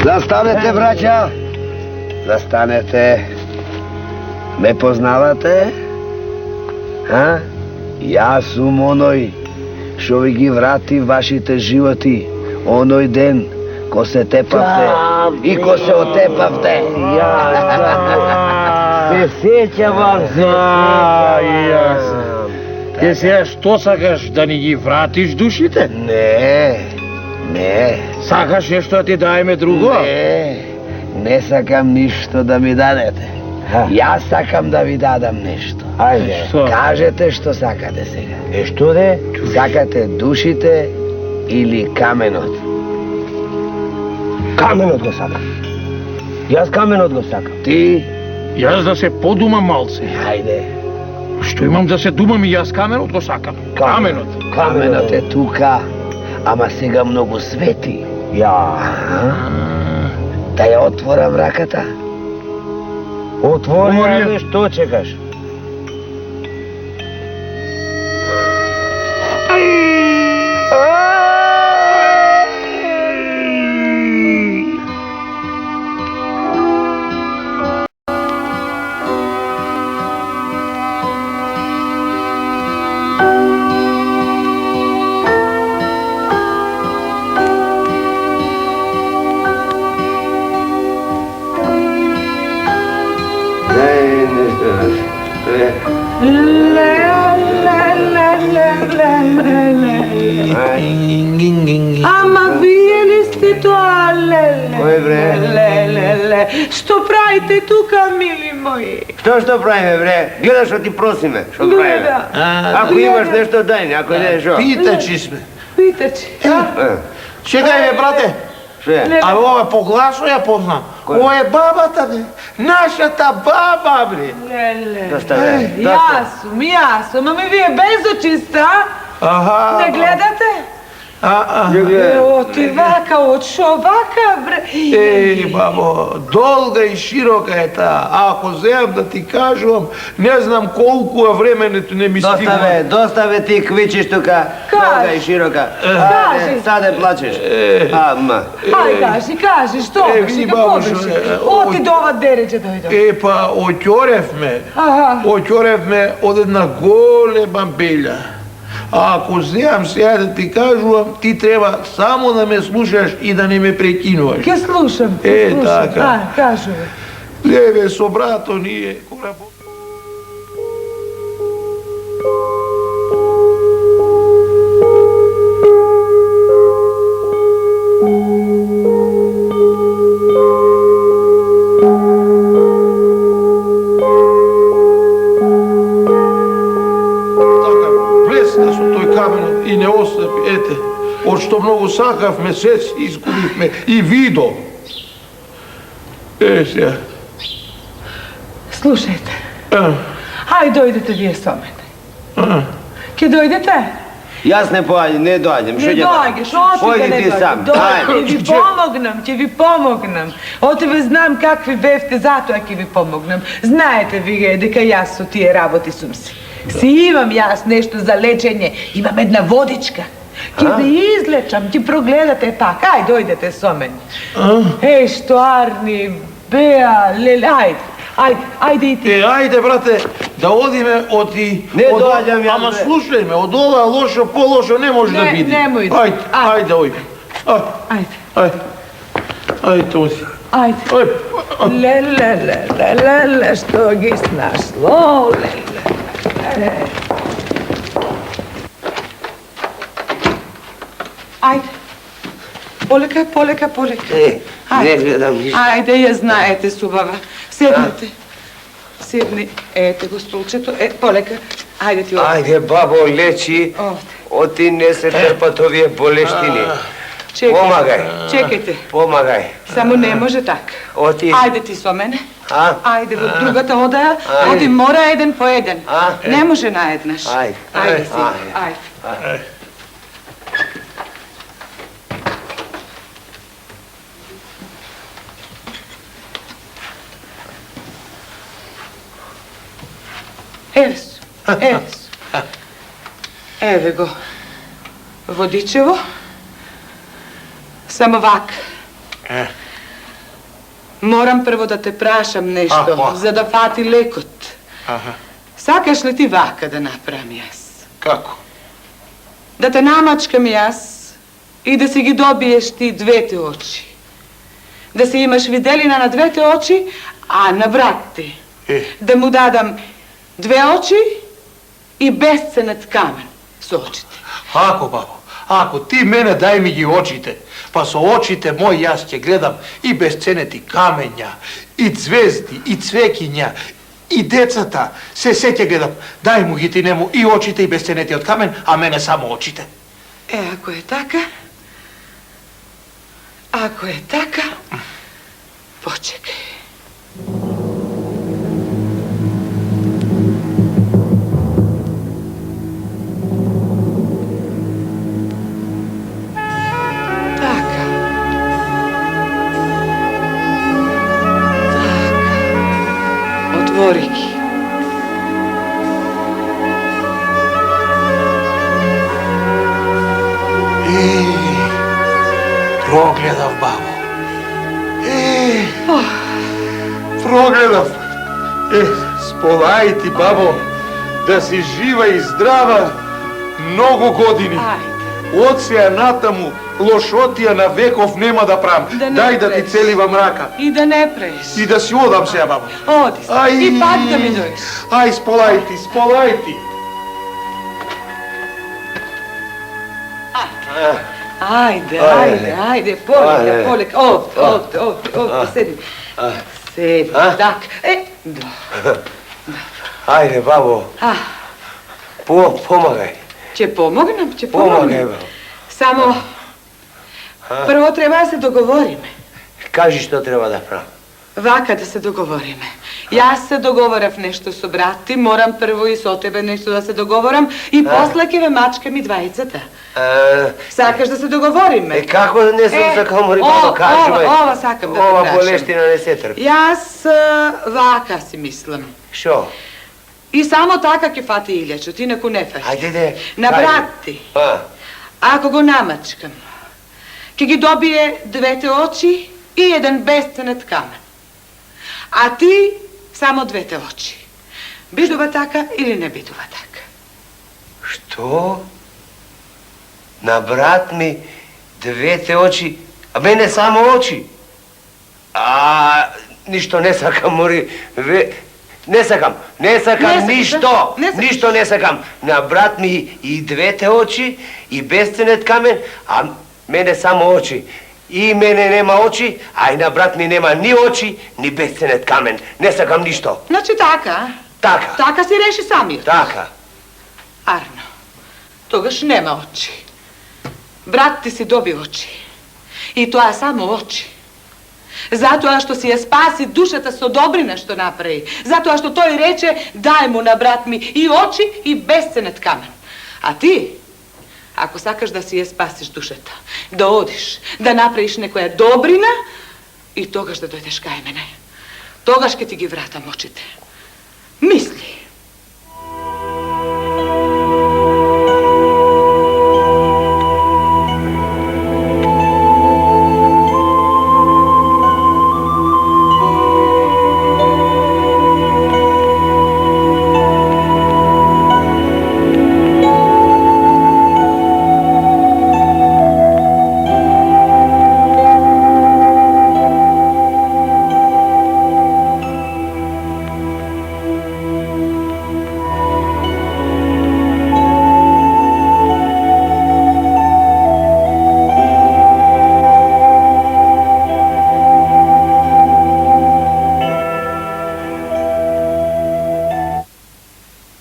Zastanete, braća. Zastanete. Me poznavate? A? Ja sam onoj što vi gi vrati vašite životi onoj den ko se tepavte i ko se otepavte. Se sjećavam se. Te сега што сакаш, да ни ги вратиш душите? Не. Сакаш нешто да ти даеме друго? Не сакам ништо да ми дадете. Јас сакам да ви дадам нешто. Ајде. Што? Кажете што сакате сега. Што де? Сакате душите или каменот? Каменот го сакам. Јас каменот го сакам. Ти? Јас да се подумам малце. Ајде. Што имам да се думам и јас каменот го сакам. Каменот. Каменот е тука, ама сега многу свети. Да ја отворам раката? Отвори, ајде, што чекаш? Ама вие ли сте тоа, леле? Кој бре? Леле, што правите тука, мили мои? Што правиме, бре? Гледаш што ти просиме, што правиме? Ако имаш нешто, дај, ако не, шо? Питачи сме. Питачи, Чекај бе, брате. Што е? А ова по гласо ја познам. Ова е бабата, бе. Нашата баба, бре. Леле. Доста, бре. Јас сум, ами вие без очиста? Не гледате? Оти вака, од шо вака, бре? Еј, бабо, долга и широка е таа. А ако земам да ти кажувам, не знам колку е временето не ми стигна. Доста бе ти квичиш тука, долга и широка. Кажи. Саде плачеш. Ама. Ај, кажи, што беше, како беше? Оти до ова дереđe дојдо. Па, оќоревме. Аха. Оќоревме од една голема белја. А ако земам сега да ти кажувам, ти треба само да ме слушаш и да не ме прекинуваш. Ке слушам, така. Ај, кажу. Леве, со брато ние коработи. И не остапи, ете, од што многу сакав месец изгубивме и видо. Сега. Слушајте, ај дојдете вие со мене. Ке дојдете? Јас не доаѓам, Не доаѓаш, оти не ти сам. ќе ви помогнам. Оти ве знам какви бевте, затоа ќе ви помогнам. Знаете вие дека јас со тие работи сум си. Имам јас нешто за лечење, имам една водичка. Ќе ве излечам, ќе прогледате пак. Ај, дојдете со мене. Еј, што Арни, Беа, Леле, ајде и ти. Ајде, брате, да одиме оти... Не доаѓам јас, Ама бе. слушај ме, од ова лошо, по-лошо не може да биде. Немој. Ајде, ојде. Ајде, оди. Ајде. Леле, што ги снашло, леле. Ајде. Полека. Не гледам ништо. Ајде, ја знаете, субава. Седнете. Седни, ете го столчето. Полека. Ајде ти оди. Ајде, бабо, лечи. Оти не се трпат овие болештини. Чекајте. Помагај. Само не може така. Оти. Ајде ти со мене. Ајде во другата одаја. Оди мора еден по еден. Не може наеднаш. Ајде си. Ајде. Еве го. Водичево. Само вак. Moram prvo da te prašam nešto, za da fati lekot. Sakaš li ti vaka da napravim jas? Kako? Da te namačkam jas i da si gi dobiješ ti dvete oči. Da si imaš videlina na dvete oči, a na vrati. Da mu dadam dve oči i bescenat kamen s očite. Ako, babo, ako ti mene daj mi gi očite, pa so očite moj jas će gledam i besceneti kamenja, i zvezdi, i cvekinja, i decata, sve će gledam. Daj mu gi ti njemu i očite i besceneti od kamen, a mene samo očite. Ako je taka, počekaj. Otvori gi. Progledav, babo. Progledav. Spolaj ti, babo, da si živa i zdrava mnogo godini. Ocija natamu, lošotija na vekov nema da pram. Daj da ti celiva mraka. I da ne preš. I da si odam se, babo. Odi se. I pati da mi doješ. Aj, spolaj ti. Ajde, polika. Ovdje, sedi. Sedi, tak. Ajde, babo. Pomagaj. Će pomognem. Pomagaj, babo. Samo, prvo treba da se dogovorim. Kaži što treba da pravim. Vaka da se dogovorim. Ja se dogovorav nešto s brati, moram prvo i so tebe nešto da se dogovoram i posle keve mačke mi dvajicata. Sakaš da se dogovorim? Kako ne sam sakao mori, babo, kaži me. Ova sakam da te Ova prašam. boleština ne se trpi. Ja vaka si mislim. Šo? I samo taka ke fati iljaču, ti neku ne fati. Ajde. Na brati. Ako go namačkam, ke gi dobije dvete oči i jedan bescenat kamen. A ti samo dvete oči. Biduva taka ili ne biduva taka? Što? Na brat mi dvete oči, a mene samo oči. A ništo ne sakam, mori. Ne sakam ništo ne sakam. Na brat mi i dvete oči i bescenet kamen, a mene samo oči. I mene nema oči, a i na brat mi nema ni oči, ni bescenet kamen. Ne sakam ništo. Znači taka? Taka si reši sami. Taka. Arno, togaš nema oči. Brat ti si dobio oči. I to je samo oči. Zato što si je spasi dušeta so dobrina što napravi. Zato što to i reče, daj mu na brat mi i oči i bescenet kamen. A ti, ako sakaš da si je spasiš dušeta, da odiš, da napraviš nekoja dobrina i togaš da dojdeš kaj mene. Togaš ke ti gi vratam očite. Misli.